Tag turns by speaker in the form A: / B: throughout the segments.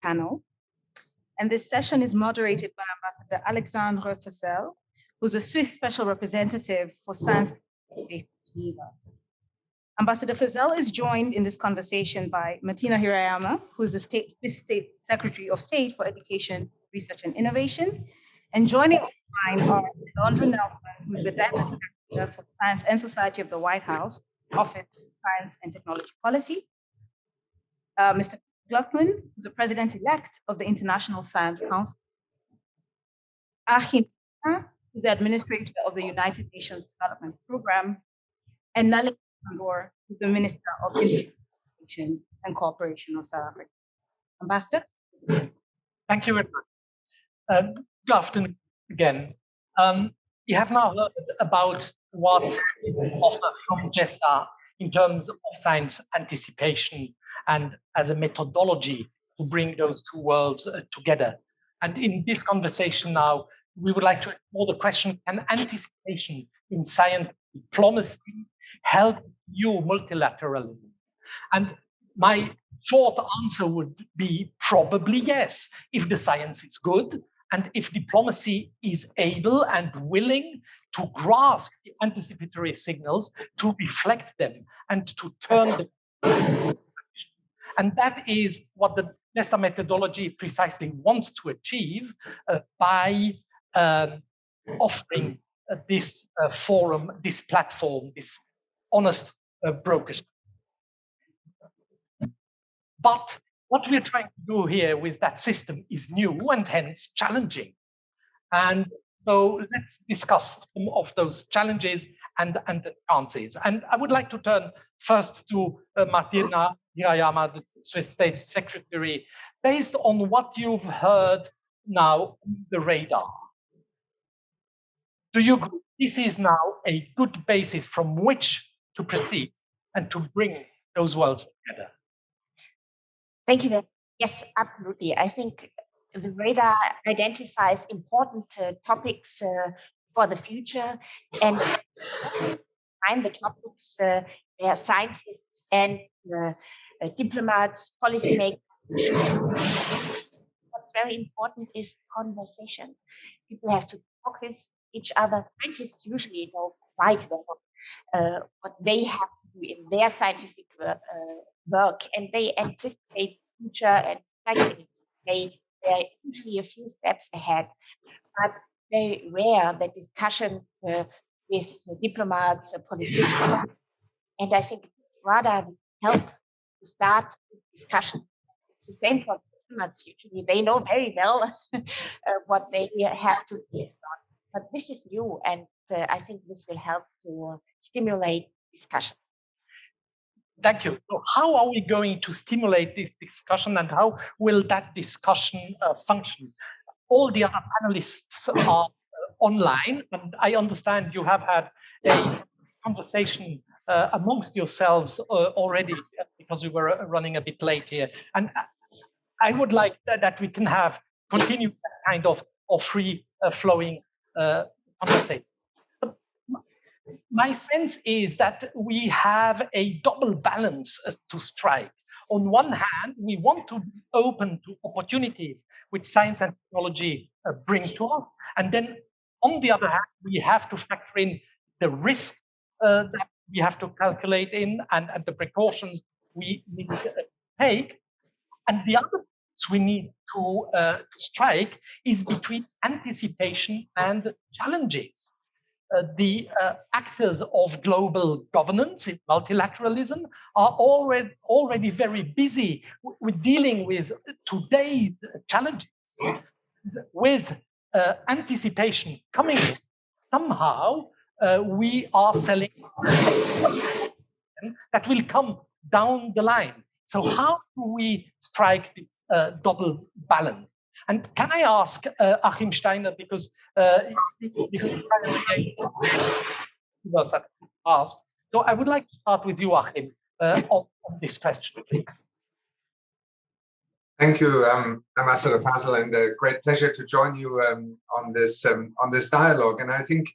A: panel. And this session is moderated by Ambassador Alexandre Fasel, who's a Swiss special representative for science in Geneva. Ambassador Fasel is joined in this conversation by Martina Hirayama, who is the Swiss State Secretary of State for Education, Research and Innovation. And joining online are Alondra Nelson, who is the Director for Science and Society of the White House, Office of Science and Technology Policy. Mr. Gluckman, who's the President-elect of the International Science Council. Achim, who's the Administrator of the United Nations Development Program. And Naledi, Pandor, who's the Minister of International Relations and Cooperation of South Africa. Ambassador?
B: Thank you very much. Good afternoon again. You have now heard about what we offer from GESDA in terms of science anticipation and as a methodology to bring those two worlds together. And in this conversation now, we would like to explore the question, can anticipation in science diplomacy help new multilateralism? And my short answer would be probably yes, if the science is good and if diplomacy is able and willing to grasp the anticipatory signals, to reflect them and to turn them. And that is what the GESDA methodology precisely wants to achieve by offering this forum, this platform, this honest brokers. But what we're trying to do here with that system is new and hence challenging. And so let's discuss some of those challenges and the chances. And I would like to turn first to Martina Hirayama, the Swiss State Secretary, based on what you've heard now on the radar. Do you agree this is now a good basis from which to proceed and to bring those worlds together?
C: Thank you. Yes, absolutely. I think the radar identifies important topics for the future, and find the topics where scientists and diplomats, policymakers. What's very important is conversation. People have to talk with each other. Scientists usually know quite well what they have to do in their scientific work, and they anticipate future and they're usually a few steps ahead. But very rare that discussions with diplomats, politicians, and I think rather help to start discussion. It's the same for diplomats. Usually, they know very well what they have to do. But this is new, and I think this will help to stimulate discussion.
B: Thank you. So how are we going to stimulate this discussion, and how will that discussion function? All the other panelists are online, and I understand you have had a conversation amongst yourselves already because we were running a bit late here. And I would like that we can continue that kind of free flowing conversation. My sense is that we have a double balance to strike. On one hand, we want to be open to opportunities which science and technology bring to us. And then on the other hand, we have to factor in the risk that we have to calculate in and the precautions we need to take. And the other balance we need to strike is between anticipation and challenges. The actors of global governance in multilateralism are already very busy with dealing with today's challenges. With anticipation coming in, somehow we are selling that will come down the line. So how do we strike this double balance? And can I ask Achim Steiner, because was asked. So I would like to start with you, Achim, on this question.
D: Thank you, Ambassador Fasel, and a great pleasure to join you on this dialogue. And I think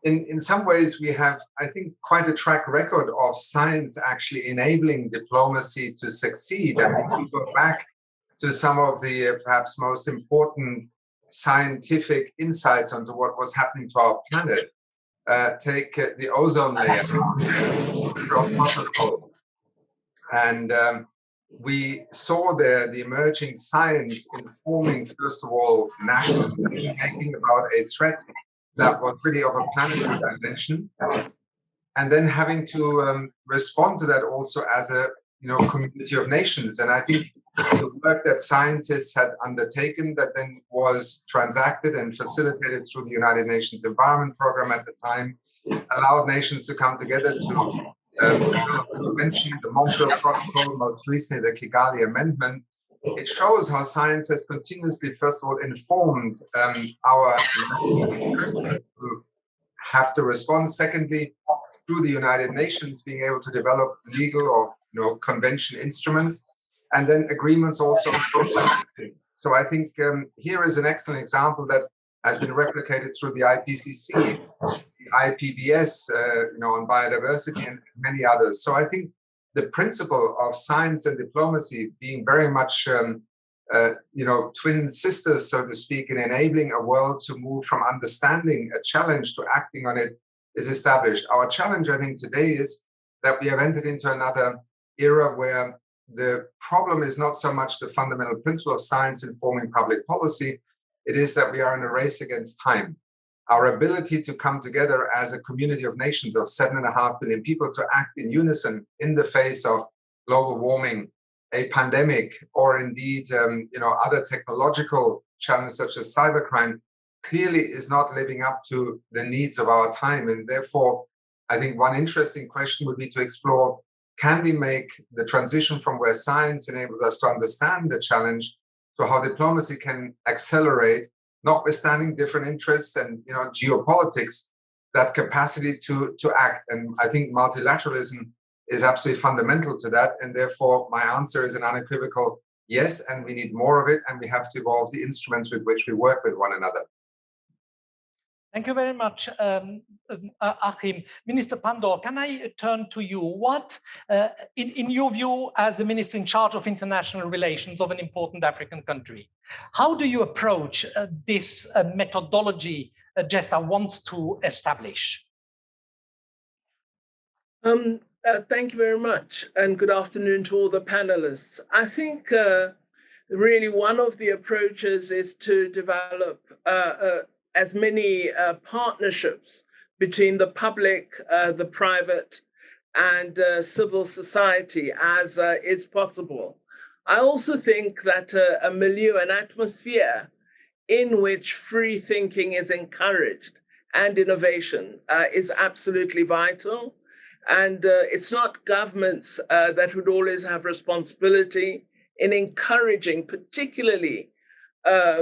D: in some ways we have, I think, quite a track record of science actually enabling diplomacy to succeed. And if we go back to some of the perhaps most important scientific insights onto what was happening to our planet. Take the ozone layer from Fasel. And we saw there the emerging science informing, first of all, national decision-making about a threat that was really of a planetary dimension, and then having to respond to that also as a community of nations. And I think the work that scientists had undertaken that then was transacted and facilitated through the United Nations Environment Programme at the time allowed nations to come together to the Convention, the Montreal Protocol, most recently the Kigali Amendment. It shows how science has continuously, first of all, informed our interests to have to respond. Secondly, through the United Nations, being able to develop legal or convention instruments, and then agreements also. So I think here is an excellent example that has been replicated through the IPCC, the IPBS, on biodiversity, and many others. So I think the principle of science and diplomacy being very much, twin sisters, so to speak, in enabling a world to move from understanding a challenge to acting on it is established. Our challenge, I think, today is that we have entered into another era where the problem is not so much the fundamental principle of science informing public policy. It is that we are in a race against time. Our ability to come together as a community of nations of 7.5 billion people to act in unison in the face of global warming, a pandemic, or indeed, other technological challenges such as cybercrime, clearly is not living up to the needs of our time. And therefore, I think one interesting question would be to explore, can we make the transition from where science enables us to understand the challenge to how diplomacy can accelerate, notwithstanding different interests and geopolitics, that capacity to act. And I think multilateralism is absolutely fundamental to that. And therefore, my answer is an unequivocal yes, and we need more of it, and we have to evolve the instruments with which we work with one another.
B: Thank you very much, Achim. Minister Pandor, can I turn to you? What, in your view, as the minister in charge of international relations of an important African country, how do you approach this methodology GESDA wants to establish?
E: Thank you very much, and good afternoon to all the panelists. I think really one of the approaches is to develop as many partnerships between the public, the private, and civil society as is possible. I also think that a milieu, an atmosphere in which free thinking is encouraged and innovation is absolutely vital. And it's not governments that would always have responsibility in encouraging, particularly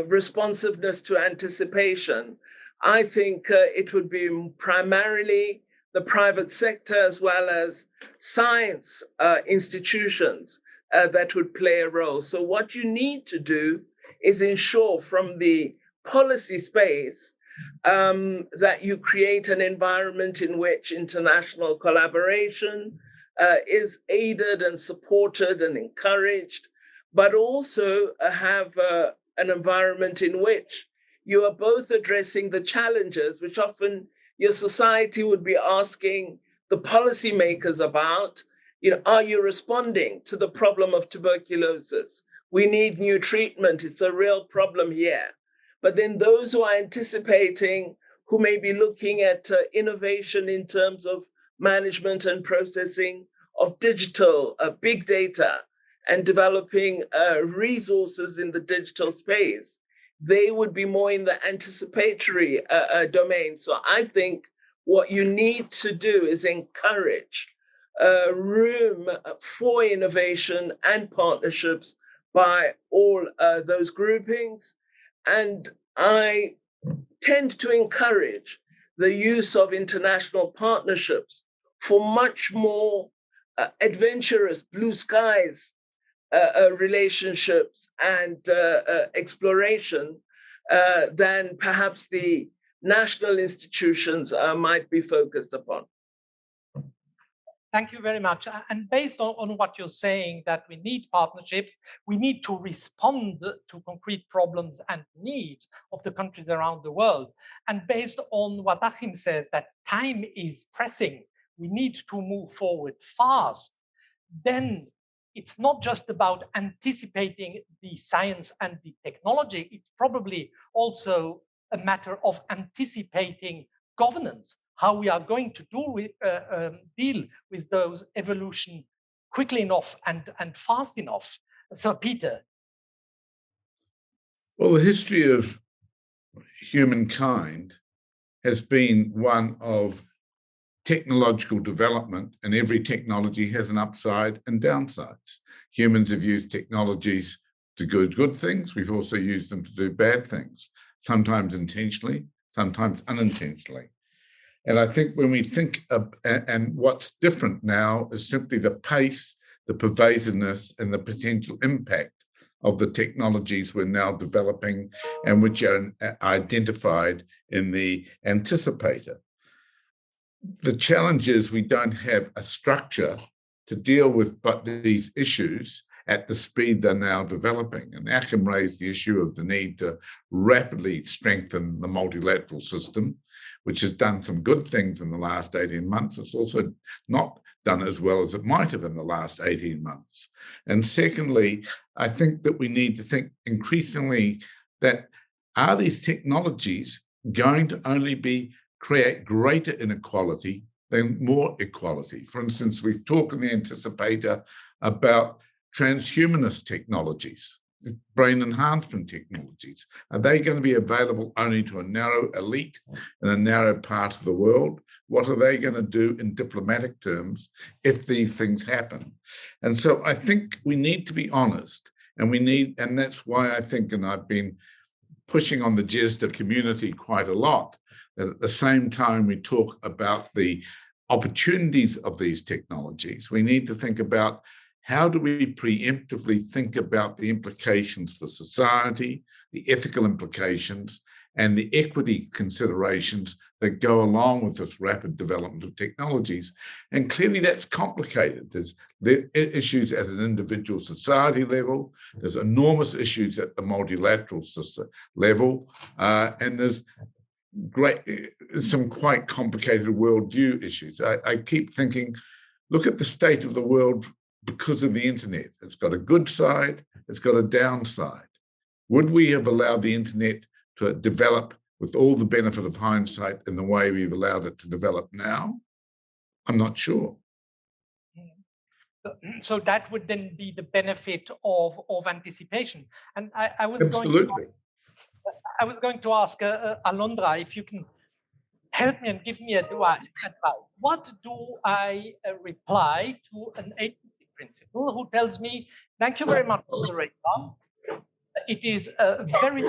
E: responsiveness to anticipation. I think it would be primarily the private sector as well as science institutions that would play a role. So what you need to do is ensure from the policy space that you create an environment in which international collaboration is aided and supported and encouraged, but also have an environment in which you are both addressing the challenges which often your society would be asking the policymakers about. Are you responding to the problem of tuberculosis? We need new treatment. It's a real problem here. But then those who are anticipating, who may be looking at innovation in terms of management and processing of digital, big data, and developing resources in the digital space, they would be more in the anticipatory domain. So I think what you need to do is encourage room for innovation and partnerships by all those groupings. And I tend to encourage the use of international partnerships for much more adventurous, blue skies relationships and exploration than perhaps the national institutions might be focused upon.
B: Thank you very much. And based on what you're saying, that we need partnerships, we need to respond to concrete problems and needs of the countries around the world. And based on what Achim says, that time is pressing, we need to move forward fast. Then it's not just about anticipating the science and the technology, it's probably also a matter of anticipating governance, how we are going to deal with those evolution quickly enough and fast enough. So, Peter.
F: Well, the history of humankind has been one of technological development, and every technology has an upside and downsides. Humans have used technologies to do good things. We've also used them to do bad things, sometimes intentionally, sometimes unintentionally. And I think when we think of, and what's different now is simply the pace, the pervasiveness, and the potential impact of the technologies we're now developing and which are identified in the anticipator. The challenge is we don't have a structure to deal with these issues at the speed they're now developing. And Achim raised the issue of the need to rapidly strengthen the multilateral system, which has done some good things in the last 18 months. It's also not done as well as it might have in the last 18 months. And secondly, I think that we need to think increasingly that are these technologies going to only create greater inequality than more equality? For instance, we've talked in the anticipator about transhumanist technologies, brain enhancement technologies. Are they going to be available only to a narrow elite in a narrow part of the world? What are they going to do in diplomatic terms if these things happen? And so I think we need to be honest, and that's why I think, and I've been pushing on the GESDA community quite a lot, that at the same time we talk about the opportunities of these technologies, we need to think about how do we preemptively think about the implications for society, the ethical implications, and the equity considerations that go along with this rapid development of technologies. And clearly that's complicated. There's issues at an individual society level, there's enormous issues at the multilateral level, and there's some quite complicated worldview issues. I keep thinking, look at the state of the world because of the internet. It's got a good side, it's got a downside. Would we have allowed the internet to develop with all the benefit of hindsight in the way we've allowed it to develop now? I'm not sure.
B: So that would then be the benefit of anticipation. And I was
F: Absolutely.
B: going to ask Alondra if you can help me and give me advice. What do I reply to an agency principal who tells me, thank you very much, moderator. It is very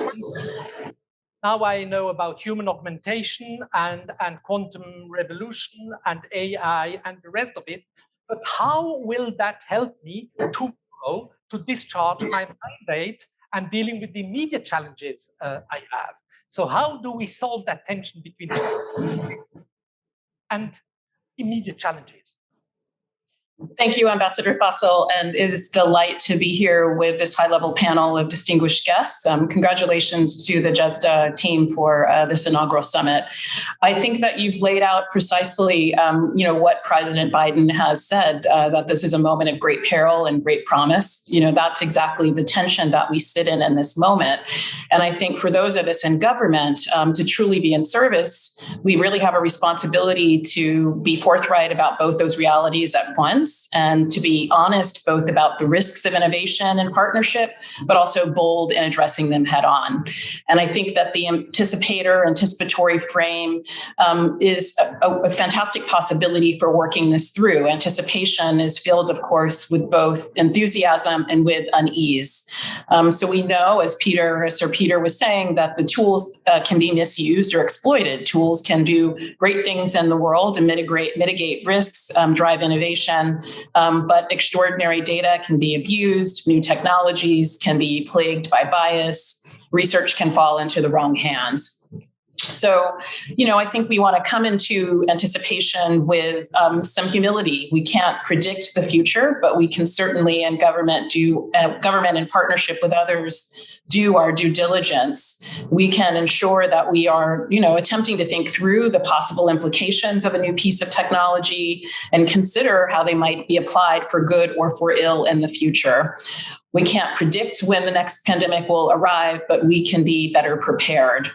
B: now I know about human augmentation and quantum revolution and AI and the rest of it, but how will that help me to discharge my mandate and dealing with the immediate challenges I have? So how do we solve that tension between and immediate challenges?
G: Thank you, Ambassador Fasel, and it is a delight to be here with this high-level panel of distinguished guests. Congratulations to the GESDA team for this inaugural summit. I think that you've laid out precisely, what President Biden has said, that this is a moment of great peril and great promise. That's exactly the tension that we sit in this moment. And I think for those of us in government, to truly be in service, we really have a responsibility to be forthright about both those realities at once, and to be honest both about the risks of innovation and partnership, but also bold in addressing them head on. And I think that the anticipatory frame is a fantastic possibility for working this through. Anticipation is filled, of course, with both enthusiasm and with unease. So we know, as Sir Peter was saying, that the tools can be misused or exploited. Tools can do great things in the world and mitigate risks, drive innovation. But extraordinary data can be abused, new technologies can be plagued by bias, research can fall into the wrong hands. So, I think we want to come into anticipation with some humility. We can't predict the future, but we can certainly, and government in partnership with others, do our due diligence. We can ensure that we are, attempting to think through the possible implications of a new piece of technology and consider how they might be applied for good or for ill in the future. We can't predict when the next pandemic will arrive, but we can be better prepared.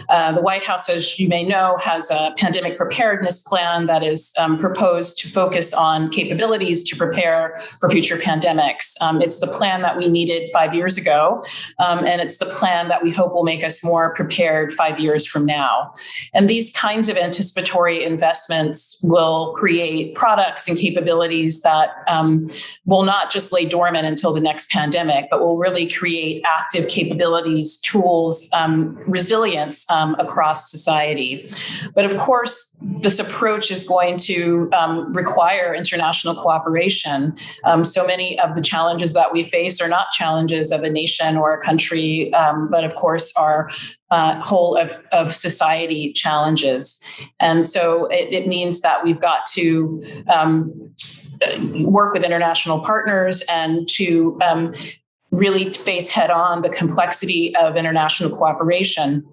G: The White House, as you may know, has a pandemic preparedness plan that is proposed to focus on capabilities to prepare for future pandemics. It's the plan that we needed 5 years ago, and it's the plan that we hope will make us more prepared 5 years from now. And these kinds of anticipatory investments will create products and capabilities that will not just lay dormant until the next pandemic, but will really create active capabilities, tools, resilience across society. But of course, this approach is going to require international cooperation. So many of the challenges that we face are not challenges of a nation or a country, but of course are whole of society challenges. And so it means that we've got to work with international partners and to really face head on the complexity of international cooperation,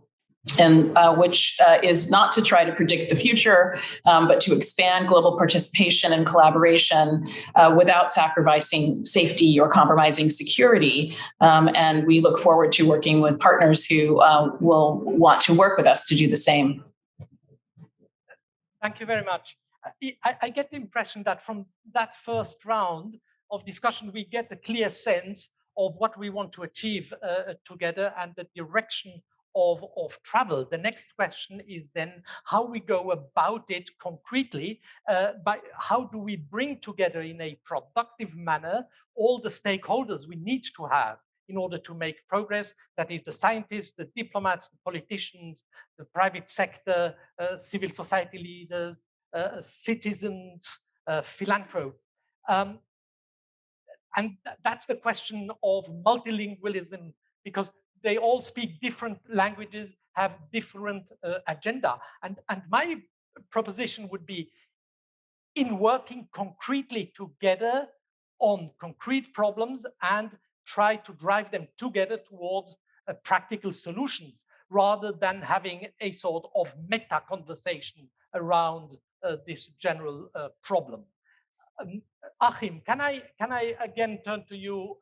G: and which is not to try to predict the future, but to expand global participation and collaboration without sacrificing safety or compromising security. And we look forward to working with partners who will want to work with us to do the same.
B: Thank you very much. I get the impression that from that first round of discussion, we get a clear sense of what we want to achieve together and the direction of travel. The next question is then how we go about it concretely, by how do we bring together in a productive manner all the stakeholders we need to have in order to make progress. That is the scientists, the diplomats, the politicians, the private sector, civil society leaders, citizens, philanthropists. And that's the question of multilingualism, because they all speak different languages, have different agenda. And my proposition would be, in working concretely together on concrete problems and try to drive them together towards practical solutions, rather than having a sort of meta conversation around this general problem. Achim, can I again turn to you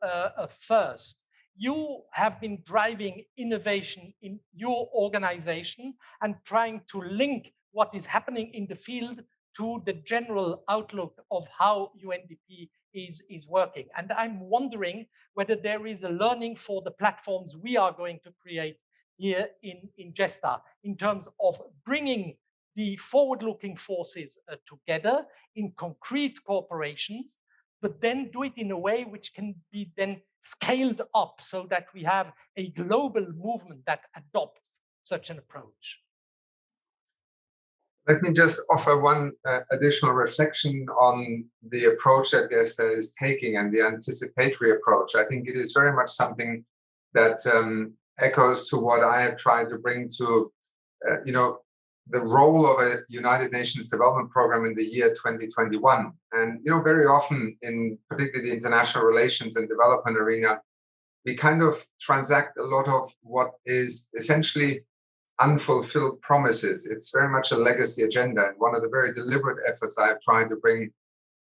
B: first? You have been driving innovation in your organization and trying to link what is happening in the field to the general outlook of how UNDP is working. And I'm wondering whether there is a learning for the platforms we are going to create here in GESDA in terms of bringing the forward-looking forces together in concrete corporations, but then do it in a way which can be then scaled up so that we have a global movement that adopts such an approach.
D: Let me just offer one additional reflection on the approach that GESDA is taking and the anticipatory approach. I think it is very much something that echoes to what I have tried to bring to, the role of a United Nations Development Program in the year 2021. And, very often in particularly the international relations and development arena, we kind of transact a lot of what is essentially unfulfilled promises. It's very much a legacy agenda. And one of the very deliberate efforts I have tried to bring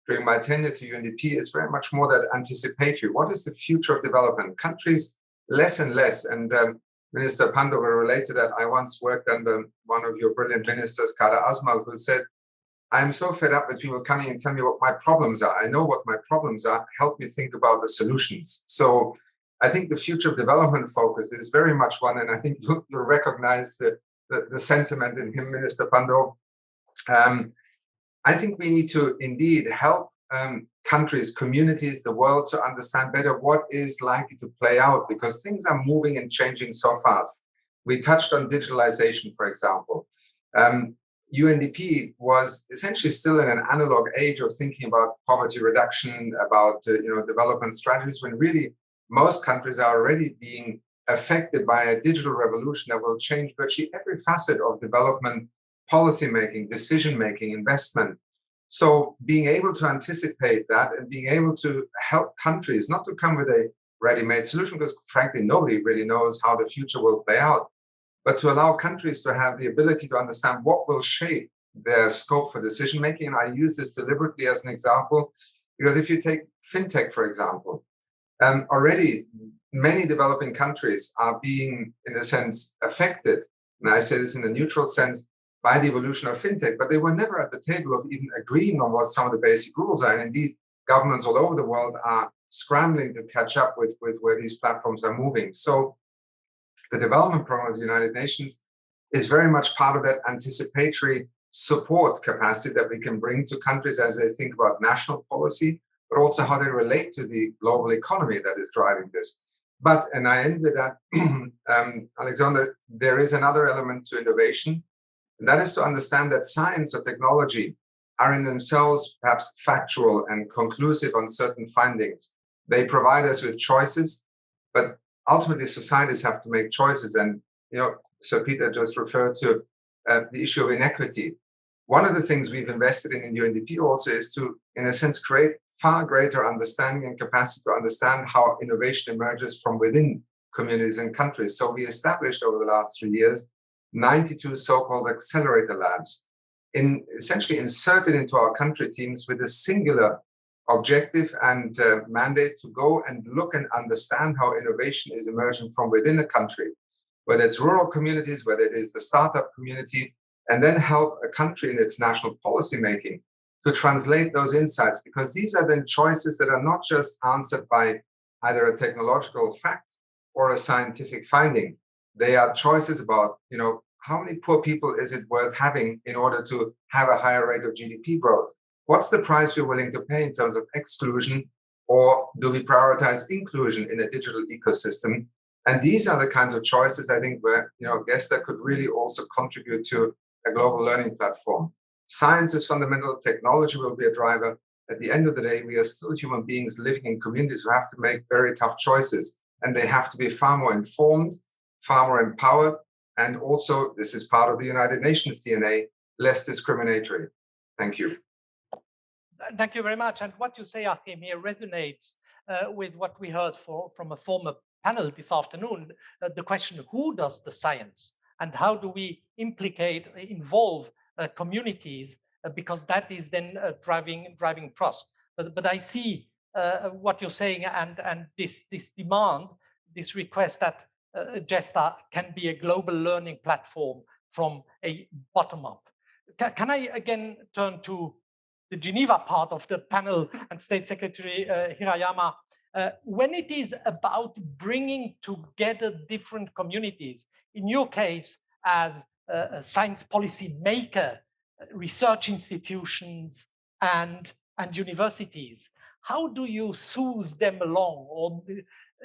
D: during my tenure to UNDP is very much more that anticipatory. What is the future of development? Countries less and less. And Minister Pandor will relate to that. I once worked under one of your brilliant ministers, Kara Asmal, who said, I'm so fed up with people coming and telling me what my problems are. I know what my problems are. Help me think about the solutions. So I think the future of development focus is very much one, and I think you'll recognize the sentiment in him, Minister Pandor. I think we need to indeed help countries, communities, the world to understand better what is likely to play out, because things are moving and changing so fast. We touched on digitalization, for example. UNDP was essentially still in an analog age of thinking about poverty reduction, about development strategies, when really most countries are already being affected by a digital revolution that will change virtually every facet of development, policy making, decision making, investment. So being able to anticipate that and being able to help countries not to come with a ready-made solution, because frankly, nobody really knows how the future will play out, but to allow countries to have the ability to understand what will shape their scope for decision making. And I use this deliberately as an example, because if you take fintech, for example, already many developing countries are being, in a sense, affected, and I say this in a neutral sense, by the evolution of fintech, but they were never at the table of even agreeing on what some of the basic rules are. And indeed, governments all over the world are scrambling to catch up with where these platforms are moving. So the development program of the United Nations is very much part of that anticipatory support capacity that we can bring to countries as they think about national policy, but also how they relate to the global economy that is driving this. But, and I end with that, Alexandre, there is another element to innovation, and that is to understand that science or technology are in themselves perhaps factual and conclusive on certain findings. They provide us with choices, but ultimately societies have to make choices. And, you know, Sir Peter just referred to the issue of inequity. One of the things we've invested in UNDP also is to, in a sense, create far greater understanding and capacity to understand how innovation emerges from within communities and countries. So we established over the last 3 years 92 so-called accelerator labs, essentially inserted into our country teams with a singular objective and mandate to go and look and understand how innovation is emerging from within a country, whether it's rural communities, whether it is the startup community, and then help a country in its national policy making to translate those insights, because these are then choices that are not just answered by either a technological fact or a scientific finding. They are choices about, you know, how many poor people is it worth having in order to have a higher rate of GDP growth? What's the price we're willing to pay in terms of exclusion, or do we prioritize inclusion in a digital ecosystem? And these are the kinds of choices, I think, where, you know, GESDA could really also contribute to a global learning platform. Science is fundamental, technology will be a driver. At the end of the day, we are still human beings living in communities who have to make very tough choices, and they have to be far more informed, far more empowered, and also, this is part of the United Nations DNA, less discriminatory. Thank you.
B: Thank you very much. And what you say, Achim, here resonates with what we heard from a former panel this afternoon, the question, who does the science? And how do we involve communities, because that is then driving trust. But I see what you're saying, and this demand, this request that GESDA can be a global learning platform from a bottom up. Can I again turn to the Geneva part of the panel and State Secretary Hirayama? When it is about bringing together different communities, in your case as a science policy maker, research institutions and universities, how do you soothe them along, or,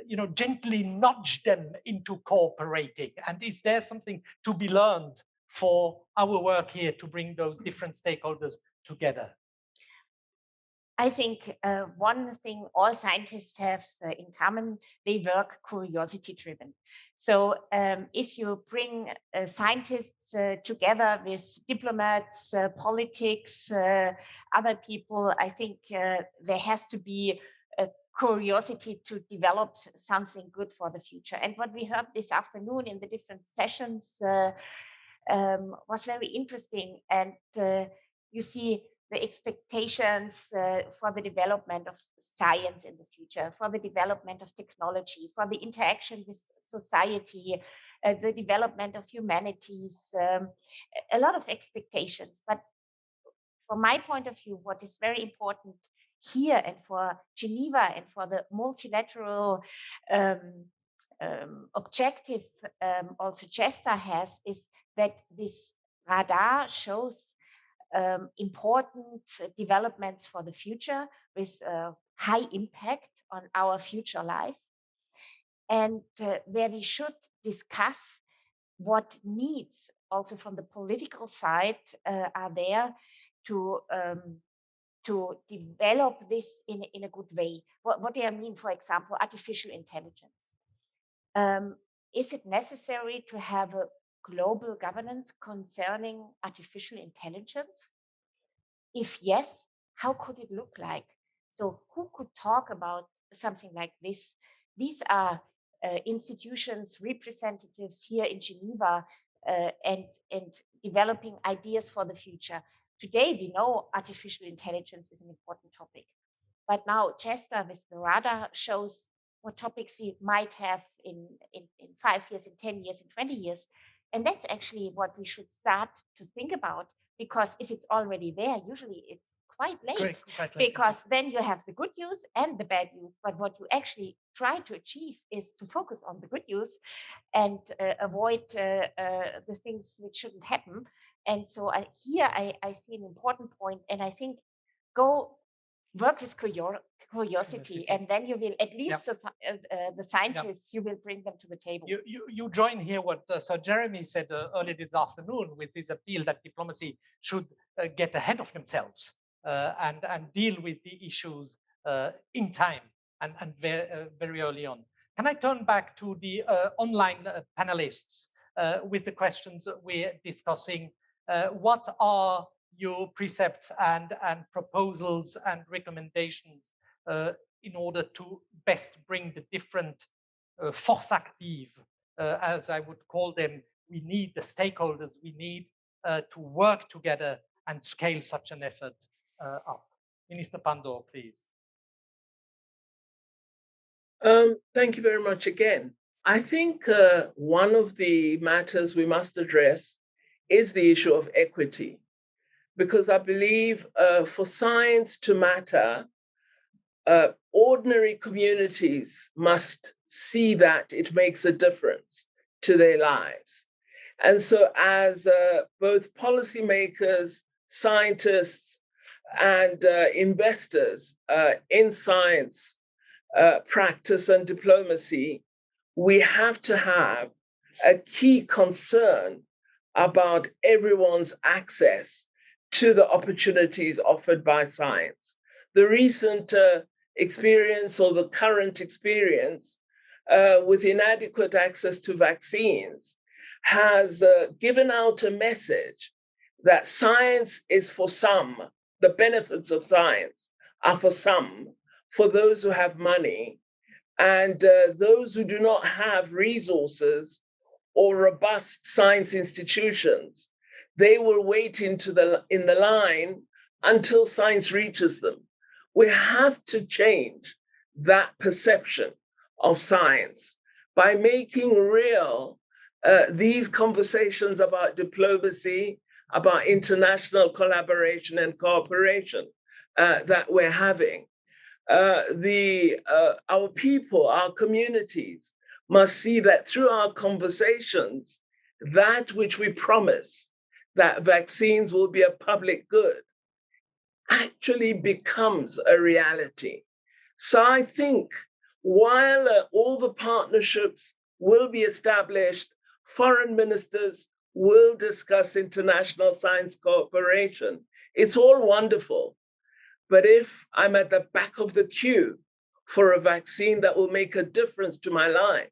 B: you know, gently nudge them into cooperating? And is there something to be learned for our work here to bring those different stakeholders together?
C: I think one thing all scientists have in common, they work curiosity driven. So if you bring scientists together with diplomats, politics, other people, I think there has to be a curiosity to develop something good for the future. And what we heard this afternoon in the different sessions was very interesting. And you see the expectations for the development of science in the future, for the development of technology, for the interaction with society, the development of humanities, a lot of expectations. But from my point of view, what is very important here and for Geneva and for the multilateral objective also GESDA has, is that this radar shows important developments for the future with high impact on our future life, and where we should discuss what needs also from the political side are there to develop this in a good way. What do I mean? For example, artificial intelligence. is it necessary to have a global governance concerning artificial intelligence? If yes, how could it look like? So who could talk about something like this? These are institutions, representatives here in Geneva, and developing ideas for the future. Today, we know artificial intelligence is an important topic. But now GESDA with the radar shows what topics we might have in 5 years, in 10 years, in 20 years. And that's actually what we should start to think about, because if it's already there, usually it's quite late.
B: Quite late.
C: Because then you have the good news and the bad news. But what you actually try to achieve is to focus on the good news and avoid the things which shouldn't happen. And so I see an important point, and I think go work with curiosity, and then you will at least the scientists, you will bring them to the table.
B: You join here what Sir Jeremy said earlier this afternoon with his appeal that diplomacy should get ahead of themselves and deal with the issues in time and very early on. Can I turn back to the online panelists with the questions we're discussing? What are your precepts and proposals and recommendations in order to best bring the different forces actives, as I would call them? We need the stakeholders, we need to work together and scale such an effort up. Minister Pandor, please.
E: Thank you very much again. I think one of the matters we must address is the issue of equity, because I believe for science to matter, ordinary communities must see that it makes a difference to their lives. And so as both policymakers, scientists, and investors in science, practice and diplomacy, we have to have a key concern about everyone's access to the opportunities offered by science. The recent experience, or the current experience with inadequate access to vaccines, has given out a message that science is for some, the benefits of science are for some, for those who have money, and those who do not have resources or robust science institutions, they will wait in the line until science reaches them. We have to change that perception of science by making real these conversations about diplomacy, about international collaboration and cooperation that we're having. Our people, our communities must see that through our conversations, that which we promise, that vaccines will be a public good, actually becomes a reality. So I think while all the partnerships will be established, foreign ministers will discuss international science cooperation, it's all wonderful. But if I'm at the back of the queue for a vaccine that will make a difference to my life,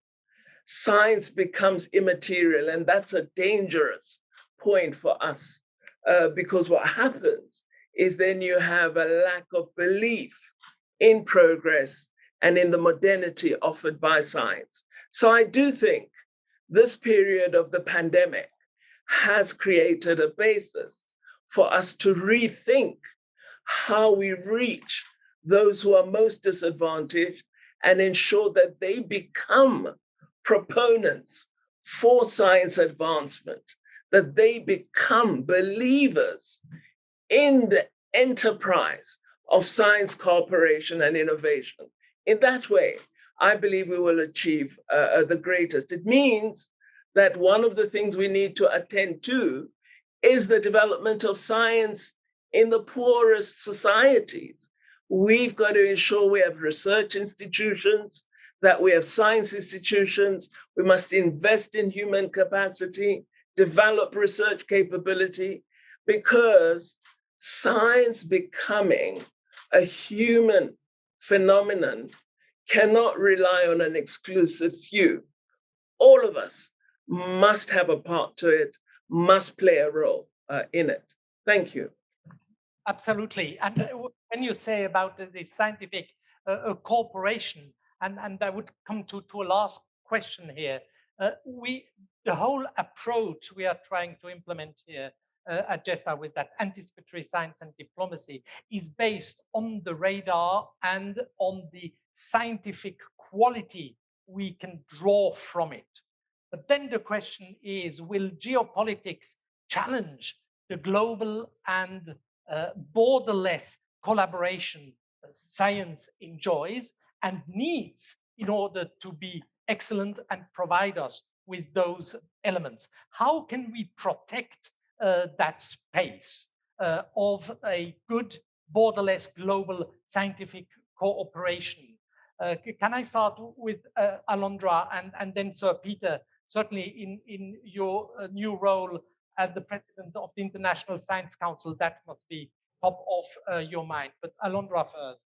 E: science becomes immaterial. And that's a dangerous point for us, because what happens is then you have a lack of belief in progress and in the modernity offered by science. So I do think this period of the pandemic has created a basis for us to rethink how we reach those who are most disadvantaged and ensure that they become proponents for science advancement, that they become believers in the enterprise of science cooperation and innovation. In that way, I believe we will achieve the greatest. It means that one of the things we need to attend to is the development of science in the poorest societies. We've got to ensure we have research institutions, that we have science institutions. We must invest in human capacity, develop research capability, because science becoming a human phenomenon cannot rely on an exclusive few. all of us must have a part to it, must play a role in it. Thank you.
B: Absolutely. And when you say about the scientific cooperation, and I would come to a last question here, the whole approach we are trying to implement here at GESDA with that anticipatory science and diplomacy is based on the radar and on the scientific quality we can draw from it. But then the question is, will geopolitics challenge the global and borderless collaboration science enjoys and needs in order to be excellent and provide us with those elements? How can we protect that space of a good borderless global scientific cooperation? Can I start with Alondra and then Sir Peter? Certainly in your new role as the president of the International Science Council, that must be top of your mind. But Alondra first.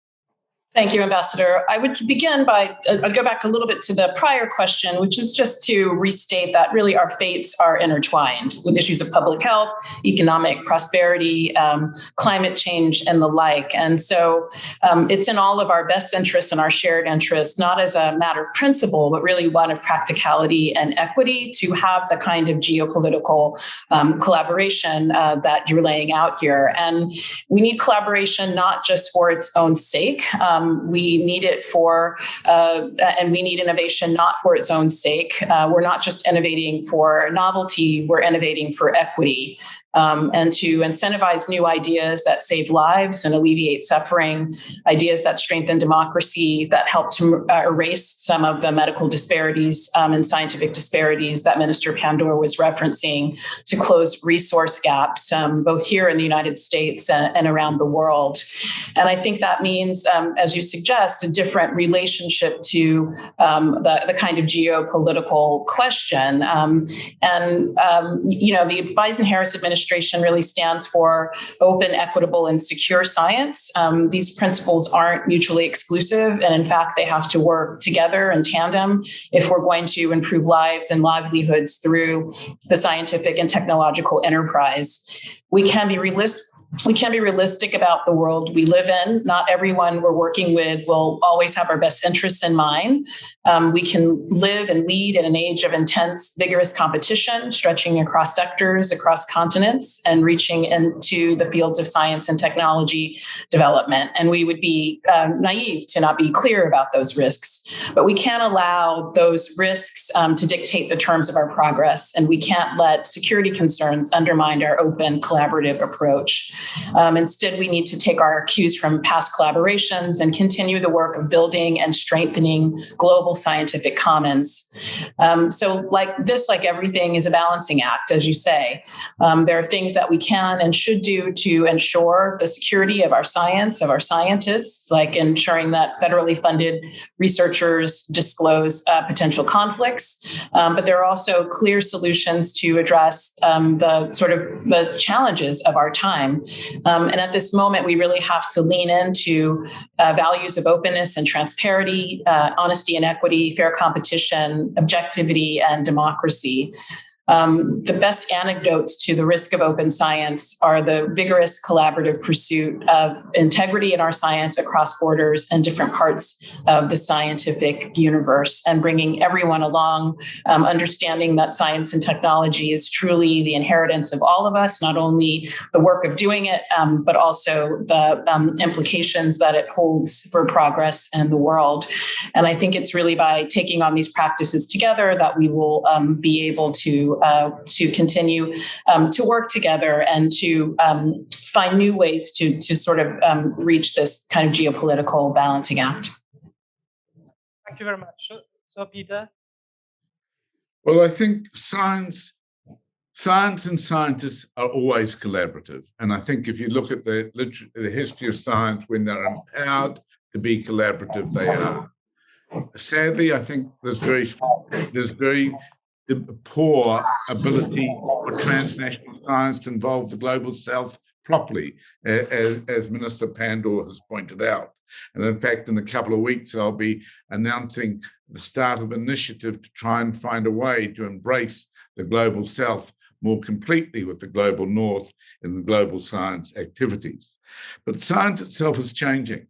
G: Thank you, Ambassador. I would begin by, I'll go back a little bit to the prior question, which is just to restate that really our fates are intertwined with issues of public health, economic prosperity, climate change, and the like. And so it's in all of our best interests and our shared interests, not as a matter of principle, but really one of practicality and equity, to have the kind of geopolitical collaboration that you're laying out here. And we need collaboration not just for its own sake. We need it for, and we need innovation not for its own sake. We're not just innovating for novelty, we're innovating for equity. And to incentivize new ideas that save lives and alleviate suffering, ideas that strengthen democracy, that help to erase some of the medical disparities and scientific disparities that Minister Pandor was referencing, to close resource gaps, both here in the United States and around the world. And I think that means, as you suggest, a different relationship to the kind of geopolitical question. The Biden-Harris administration really stands for open, equitable, and secure science. These principles aren't mutually exclusive, and in fact, they have to work together in tandem if we're going to improve lives and livelihoods through the scientific and technological enterprise. We can be realistic about the world we live in. Not everyone we're working with will always have our best interests in mind. We can live and lead in an age of intense, vigorous competition, stretching across sectors, across continents, and reaching into the fields of science and technology development. And we would be naive to not be clear about those risks. But we can't allow those risks to dictate the terms of our progress. And we can't let security concerns undermine our open, collaborative approach. Instead, we need to take our cues from past collaborations and continue the work of building and strengthening global scientific commons. So like everything is a balancing act, as you say. There are things that we can and should do to ensure the security of our science, of our scientists, like ensuring that federally funded researchers disclose potential conflicts. But there are also clear solutions to address the challenges of our time. And at this moment, we really have to lean into values of openness and transparency, honesty and equity, fair competition, objectivity, and democracy. The best anecdotes to the risk of open science are the vigorous collaborative pursuit of integrity in our science across borders and different parts of the scientific universe, and bringing everyone along, understanding that science and technology is truly the inheritance of all of us, not only the work of doing it, but also the implications that it holds for progress and the world. And I think it's really by taking on these practices together that we will be able to continue to work together and to find new ways to sort of reach this kind of geopolitical balancing act.
B: Thank you very much. So, Peter?
F: Well, I think science and scientists are always collaborative. And I think if you look at the history of science, when they're empowered to be collaborative, they are. Sadly, I think there's very poor ability for transnational science to involve the global south properly, as Minister Pandor has pointed out. And in fact, in a couple of weeks, I'll be announcing the start of an initiative to try and find a way to embrace the global south more completely with the global north in the global science activities. But science itself is changing.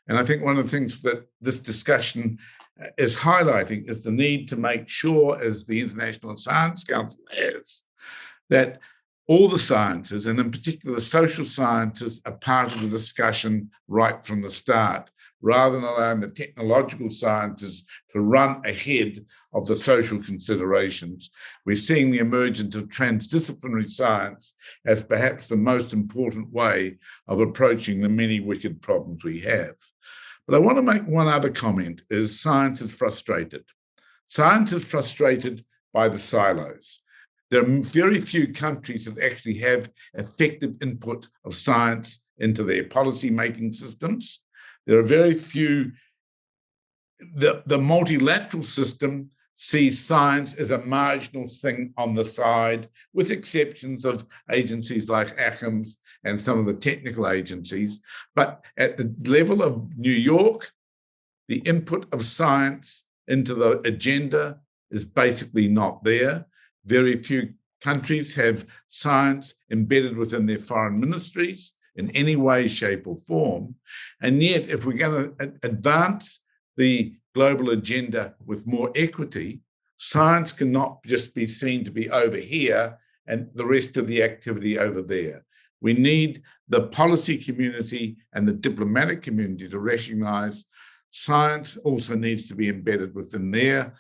F: And I think one of the things that this discussion is highlighting is the need to make sure, as the International Science Council has, that all the sciences, and in particular the social sciences, are part of the discussion right from the start, rather than allowing the technological sciences to run ahead of the social considerations. We're seeing the emergence of transdisciplinary science as perhaps the most important way of approaching the many wicked problems we have. But I want to make one other comment, is science is frustrated. Science is frustrated by the silos. There are very few countries that actually have effective input of science into their policy-making systems. There are very few. The multilateral system sees science as a marginal thing on the side, with exceptions of agencies like ACMS and some of the technical agencies. But at the level of New York, the input of science into the agenda is basically not there. Very few countries have science embedded within their foreign ministries in any way, shape, or form. And yet, if we're going to advance the global agenda with more equity, science cannot just be seen to be over here and the rest of the activity over there. We need the policy community and the diplomatic community to recognize science also needs to be embedded within their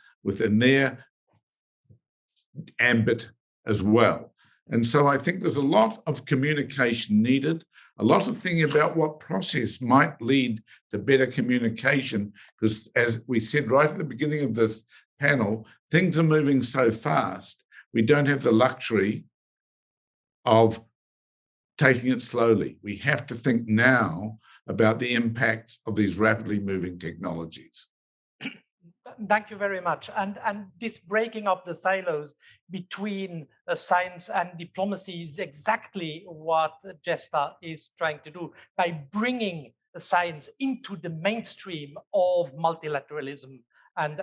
F: ambit as well. And so I think there's a lot of communication needed, a lot of thinking about what process might lead to better communication, because as we said right at the beginning of this panel, things are moving so fast, we don't have the luxury of taking it slowly. We have to think now about the impacts of these rapidly moving technologies.
B: Thank you very much. And this breaking up the silos between science and diplomacy is exactly what GESDA is trying to do by bringing science into the mainstream of multilateralism and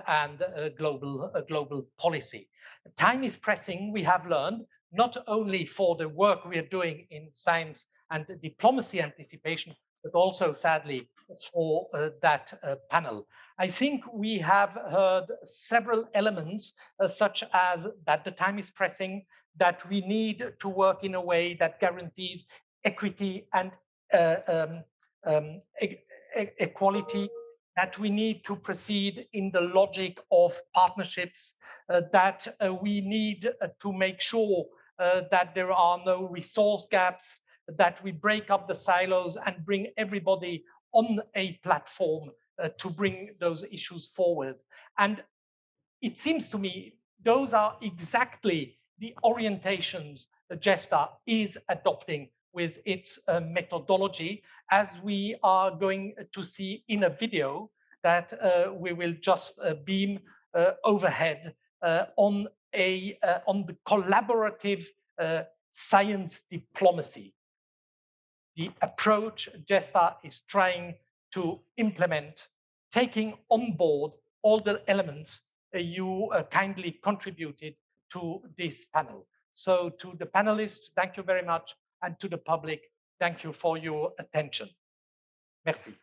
B: global policy. Time is pressing, we have learned, not only for the work we are doing in science and diplomacy anticipation, but also, sadly, for that panel. I think we have heard several elements, such as that the time is pressing, that we need to work in a way that guarantees equity and equality, that we need to proceed in the logic of partnerships, that we need to make sure that there are no resource gaps, that we break up the silos and bring everybody on a platform to bring those issues forward. And it seems to me those are exactly the orientations that GESDA is adopting with its methodology, as we are going to see in a video that we will just beam overhead on the collaborative science diplomacy. The approach GESDA is trying to implement, taking on board all the elements you kindly contributed to this panel. So to the panelists, thank you very much. And to the public, thank you for your attention. Merci.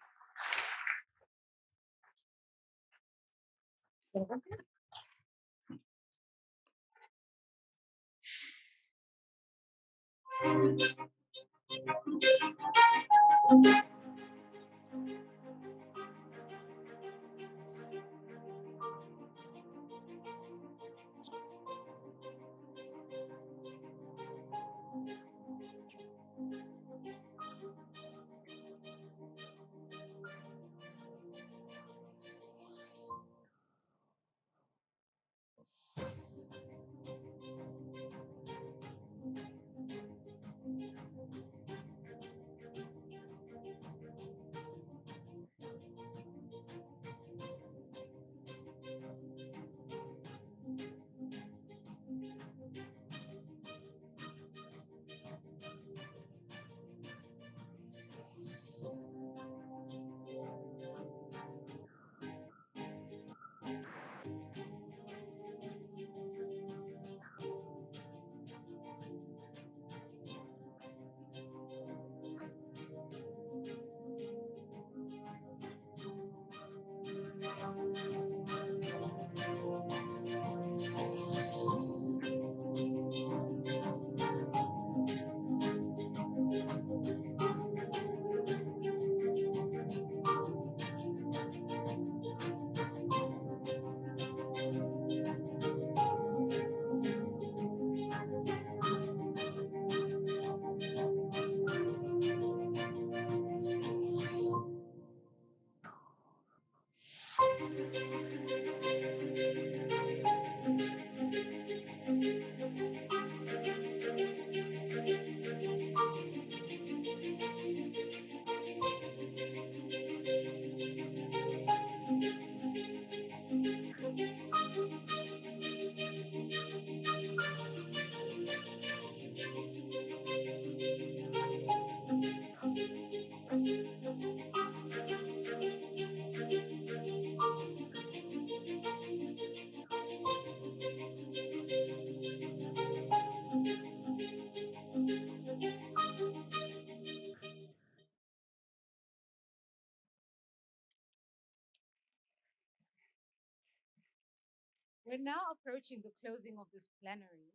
A: We're now approaching the closing of this plenary,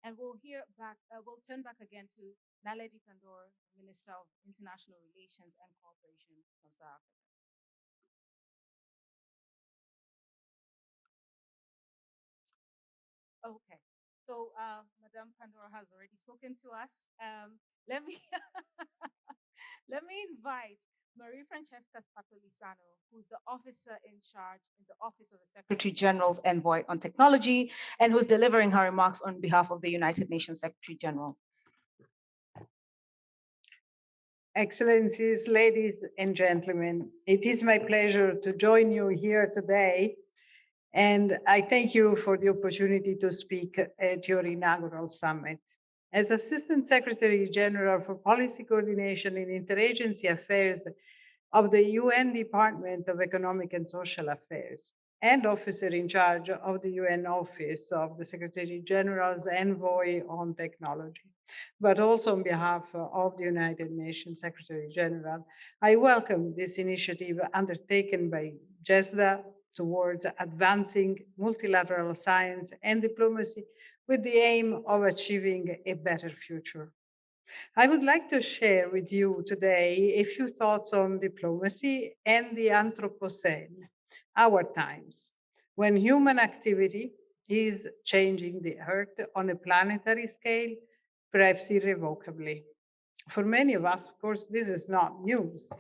A: and we'll turn back again to Naledi Pandor, Minister of International Relations and Cooperation from South Africa. Okay, so Madame Pandor has already spoken to us. Let me let me invite Marie Francesca Spatolisano, who's the officer in charge in the Office of the Secretary General's Envoy on Technology, and who's delivering her remarks on behalf of the United Nations Secretary General.
H: Excellencies, ladies and gentlemen, it is my pleasure to join you here today, and I thank you for the opportunity to speak at your inaugural summit. As Assistant Secretary General for Policy Coordination in Interagency Affairs of the UN Department of Economic and Social Affairs, and officer in charge of the UN Office of the Secretary General's Envoy on Technology, but also on behalf of the United Nations Secretary General, I welcome this initiative undertaken by GESDA towards advancing multilateral science and diplomacy with the aim of achieving a better future. I would like to share with you today a few thoughts on diplomacy and the Anthropocene, our times, when human activity is changing the Earth on a planetary scale, perhaps irrevocably. For many of us, of course, this is not news.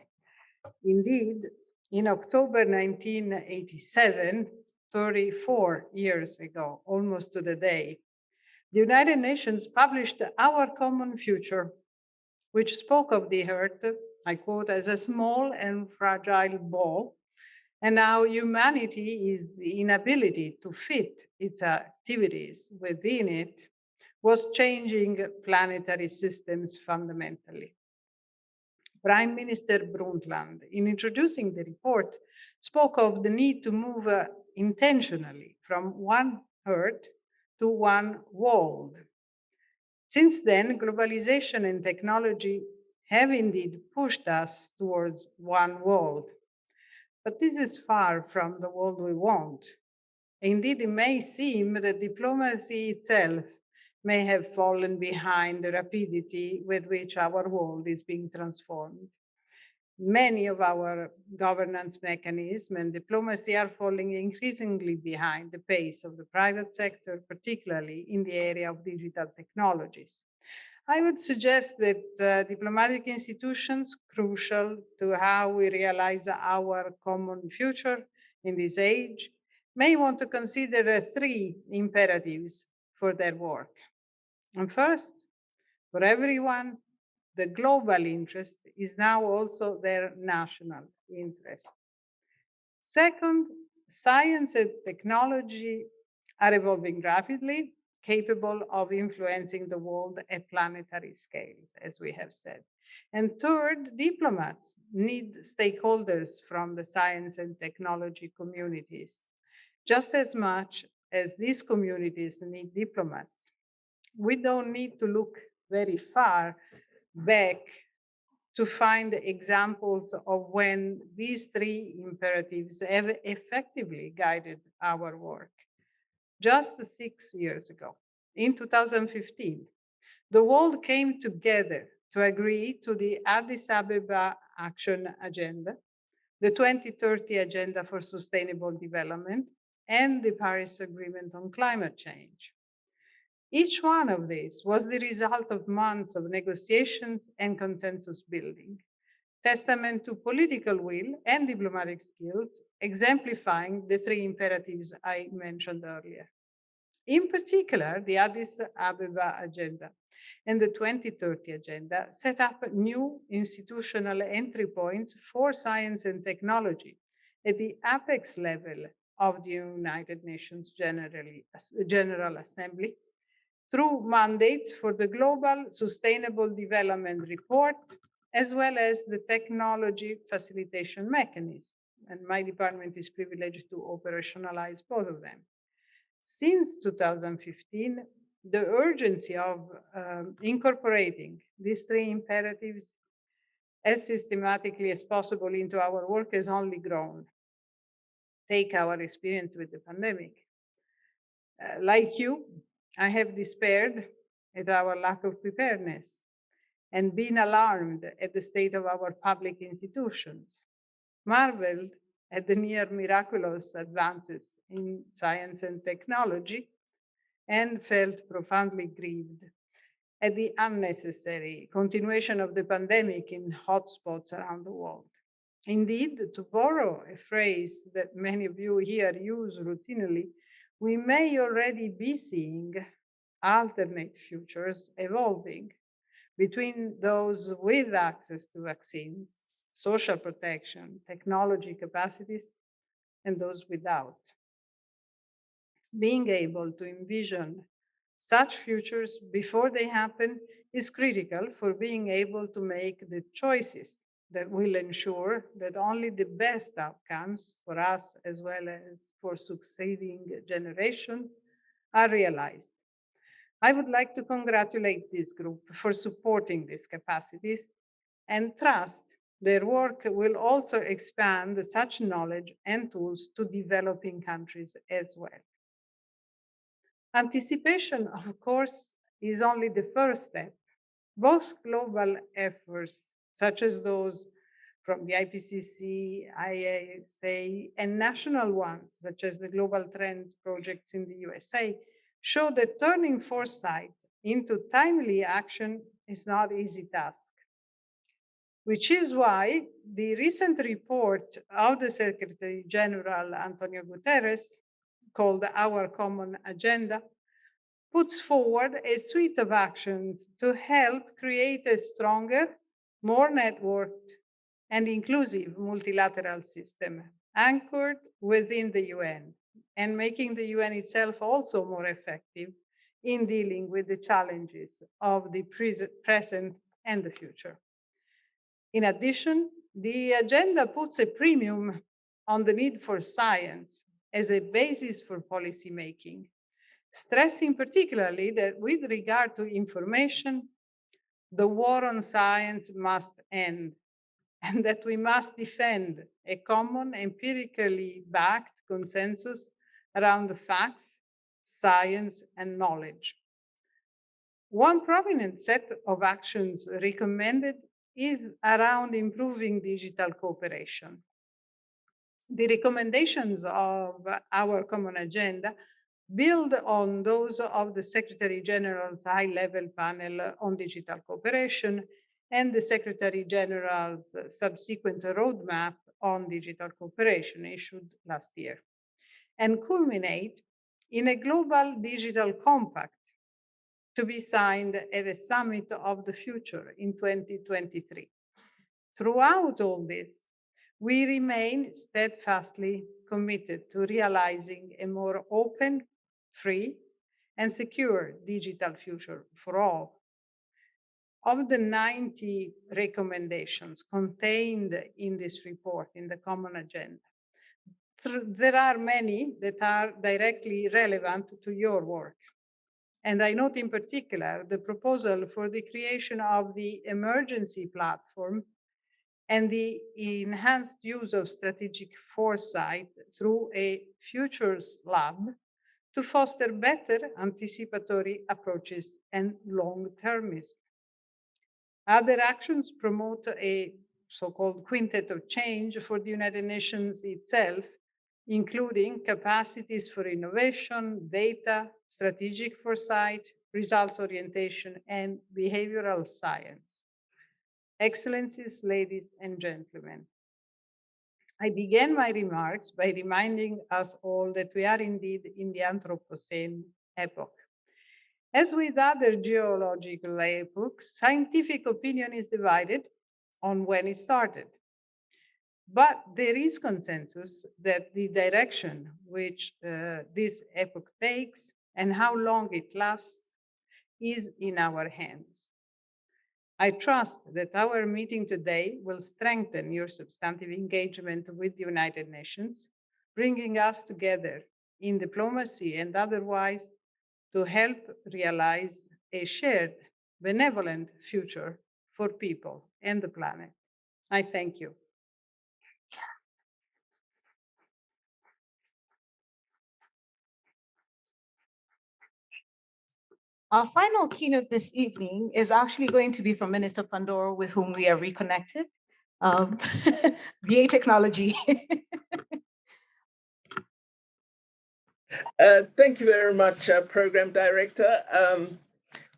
H: Indeed, in October 1987, 34 years ago, almost to the day, the United Nations published Our Common Future, which spoke of the Earth, I quote, as a small and fragile ball, and how humanity's inability to fit its activities within it was changing planetary systems fundamentally. Prime Minister Brundtland, in introducing the report, spoke of the need to move intentionally from one Earth to one world. Since then, globalization and technology have indeed pushed us towards one world. But this is far from the world we want. Indeed, it may seem that diplomacy itself may have fallen behind the rapidity with which our world is being transformed. Many of our governance mechanisms and diplomacy are falling increasingly behind the pace of the private sector, particularly in the area of digital technologies. I would suggest that diplomatic institutions, crucial to how we realize our common future in this age, may want to consider three imperatives for their work. And first, for everyone, the global interest is now also their national interest. Second, science and technology are evolving rapidly, capable of influencing the world at planetary scales, as we have said. And third, diplomats need stakeholders from the science and technology communities Just as much as these communities need diplomats, we don't need to look very far back to find examples of when these three imperatives have effectively guided our work. Just 6 years ago, in 2015, the world came together to agree to the Addis Ababa Action Agenda, the 2030 Agenda for Sustainable Development, and the Paris Agreement on Climate Change. Each one of these was the result of months of negotiations and consensus building, testament to political will and diplomatic skills, exemplifying the three imperatives I mentioned earlier. In particular, the Addis Ababa Agenda and the 2030 Agenda set up new institutional entry points for science and technology at the apex level of the United Nations General Assembly through mandates for the Global Sustainable Development Report, as well as the Technology Facilitation Mechanism. And my department is privileged to operationalize both of them. Since 2015, the urgency of incorporating these three imperatives as systematically as possible into our work has only grown. Take our experience with the pandemic. Like you, I have despaired at our lack of preparedness and been alarmed at the state of our public institutions, marveled at the near miraculous advances in science and technology, and felt profoundly grieved at the unnecessary continuation of the pandemic in hotspots around the world. Indeed, to borrow a phrase that many of you here use routinely, we may already be seeing alternate futures evolving between those with access to vaccines, social protection, technology capacities, and those without. Being able to envision such futures before they happen is critical for being able to make the choices that will ensure that only the best outcomes for us as well as for succeeding generations are realized. I would like to congratulate this group for supporting these capacities and trust their work will also expand such knowledge and tools to developing countries as well. Anticipation, of course, is only the first step. Both global efforts, such as those from the IPCC, INGSA, and national ones, such as the Global Trends projects in the USA, show that turning foresight into timely action is not an easy task, which is why the recent report of the Secretary General Antonio Guterres, called Our Common Agenda, puts forward a suite of actions to help create a stronger, more networked, and inclusive multilateral system anchored within the UN and making the UN itself also more effective in dealing with the challenges of the present and the future. In addition, the agenda puts a premium on the need for science as a basis for policy making, stressing particularly that with regard to information, the war on science must end, and that we must defend a common empirically backed consensus around the facts, science, and knowledge. One prominent set of actions recommended is around improving digital cooperation. The recommendations of our common agenda build on those of the Secretary General's high-level panel on digital cooperation and the Secretary General's subsequent roadmap on digital cooperation issued last year, and culminate in a global digital compact to be signed at a summit of the future in 2023. Throughout all this, we remain steadfastly committed to realizing a more open, free, and secure digital future for all. Of the 90 recommendations contained in this report, in the Common Agenda, There are many that are directly relevant to your work. And I note in particular the proposal for the creation of the emergency platform and the enhanced use of strategic foresight through a futures lab to foster better anticipatory approaches and long-termism. Other actions promote a so-called quintet of change for the United Nations itself, including capacities for innovation, data, strategic foresight, results orientation, and behavioral science. Excellencies, ladies and gentlemen, I began my remarks by reminding us all that we are indeed in the Anthropocene epoch. As with other geological epochs, scientific opinion is divided on when it started. But there is consensus that the direction which this epoch takes and how long it lasts is in our hands. I trust that our meeting today will strengthen your substantive engagement with the United Nations, bringing us together in diplomacy and otherwise to help realize a shared benevolent future for people and the planet. I thank you.
A: Our final keynote this evening is actually going to be from Minister Pandor, with whom we are reconnected via technology.
E: Thank you very much, Program Director.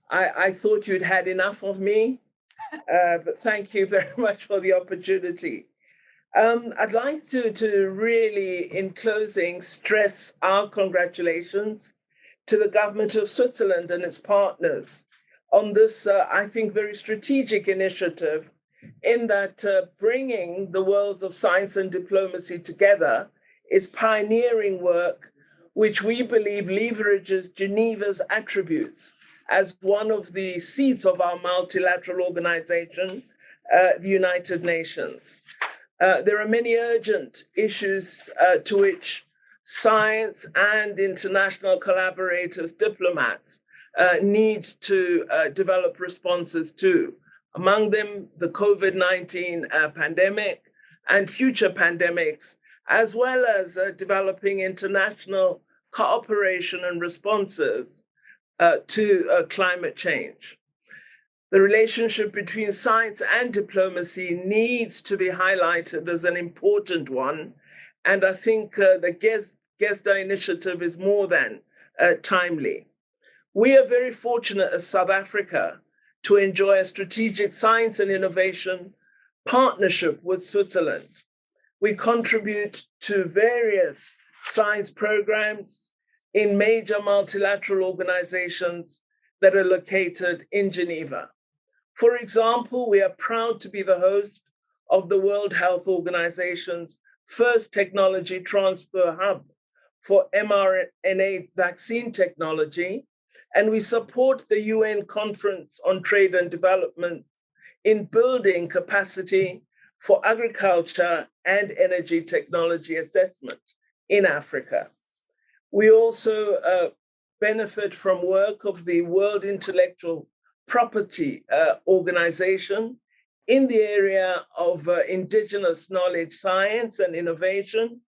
E: I thought you'd had enough of me, but thank you very much for the opportunity. I'd like to really, in closing, stress our congratulations to the government of Switzerland and its partners on this, I think, very strategic initiative in that bringing the worlds of science and diplomacy together is pioneering work which we believe leverages Geneva's attributes as one of the seats of our multilateral organization, the United Nations. There are many urgent issues to which science and international collaborators, diplomats, need to develop responses to. Among them, the COVID-19 pandemic and future pandemics, as well as developing international cooperation and responses to climate change. The relationship between science and diplomacy needs to be highlighted as an important one. And I think the GESDA initiative is more than timely. We are very fortunate as South Africa to enjoy a strategic science and innovation partnership with Switzerland. We contribute to various science programs in major multilateral organizations that are located in Geneva. For example, we are proud to be the host of the World Health Organization's first technology transfer hub for mRNA vaccine technology, and we support the UN Conference on Trade and Development in building capacity for agriculture and energy technology assessment in Africa. We also benefit from work of the World Intellectual Property Organization in the area of indigenous knowledge, science, and innovation,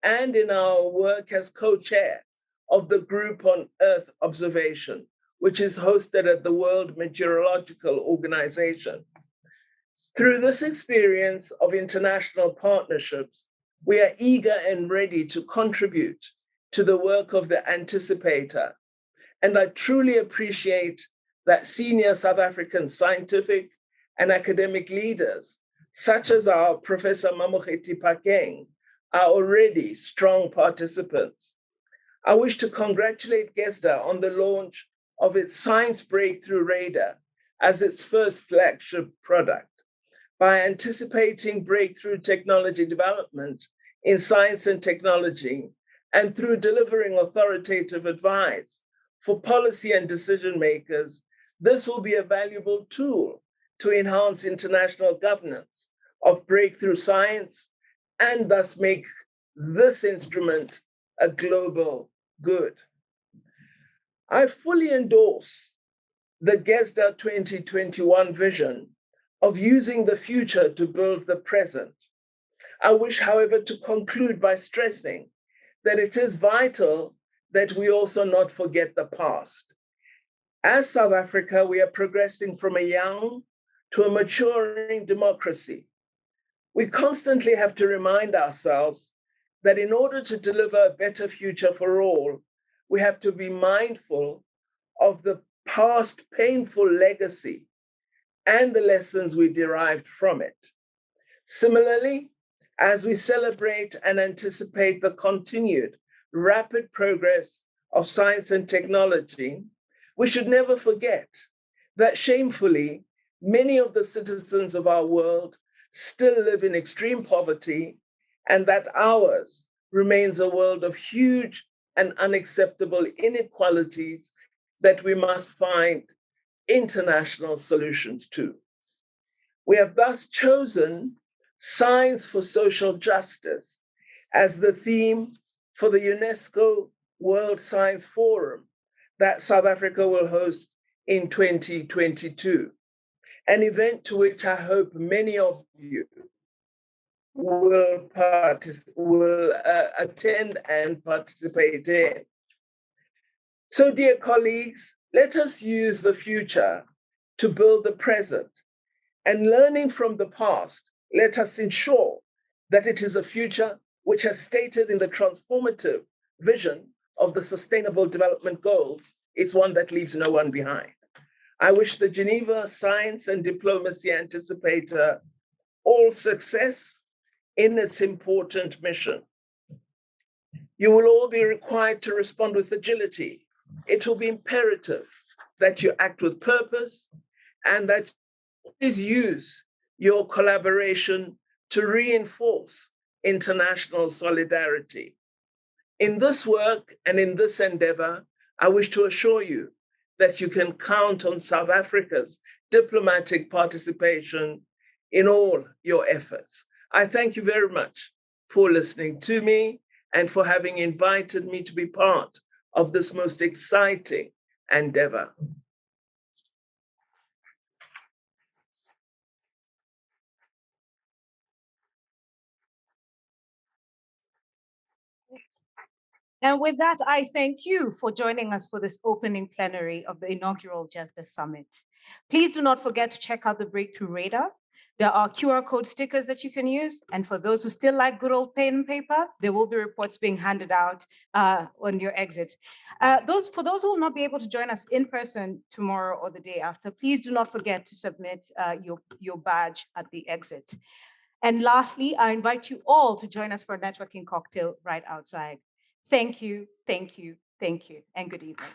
E: and in our work as co-chair of the Group on Earth Observation, which is hosted at the World Meteorological Organization. Through this experience of international partnerships, we are eager and ready to contribute to the work of the Anticipator. And I truly appreciate that senior South African scientific and academic leaders, such as our Professor Mamokgethi Phakeng, are already strong participants. I wish to congratulate GESDA on the launch of its Science Breakthrough Radar as its first flagship product. By anticipating breakthrough technology development in science and technology, and through delivering authoritative advice for policy and decision makers, this will be a valuable tool to enhance international governance of breakthrough science and thus make this instrument a global good. I fully endorse the GESDA 2021 vision of using the future to build the present. I wish, however, to conclude by stressing that it is vital that we also not forget the past. As South Africa, we are progressing from a young to a maturing democracy. We constantly have to remind ourselves that in order to deliver a better future for all, we have to be mindful of the past painful legacy and the lessons we derived from it. Similarly, as we celebrate and anticipate the continued rapid progress of science and technology, we should never forget that shamefully, many of the citizens of our world still live in extreme poverty, and that ours remains a world of huge and unacceptable inequalities that we must find international solutions to. We have thus chosen Science for Social Justice as the theme for the UNESCO World Science Forum that South Africa will host in 2022, an event to which I hope many of you will attend and participate in. So, dear colleagues, let us use the future to build the present, and learning from the past, let us ensure that it is a future which, as stated in the transformative vision of the Sustainable Development Goals, is one that leaves no one behind. I wish the Geneva Science and Diplomacy Anticipator all success in its important mission. You will all be required to respond with agility. It will be imperative that you act with purpose and that you always use your collaboration to reinforce international solidarity. In this work and in this endeavor, I wish to assure you that you can count on South Africa's diplomatic participation in all your efforts. I thank you very much for listening to me and for having invited me to be part of this most exciting endeavor.
A: And with that, I thank you for joining us for this opening plenary of the inaugural GESDA Summit. Please do not forget to check out the Breakthrough Radar. There are QR code stickers that you can use. And for those who still like good old pen and paper, there will be reports being handed out on your exit. For those who will not be able to join us in person tomorrow or the day after, please do not forget to submit your badge at the exit. And lastly, I invite you all to join us for a networking cocktail right outside. Thank you, thank you, thank you, and good evening.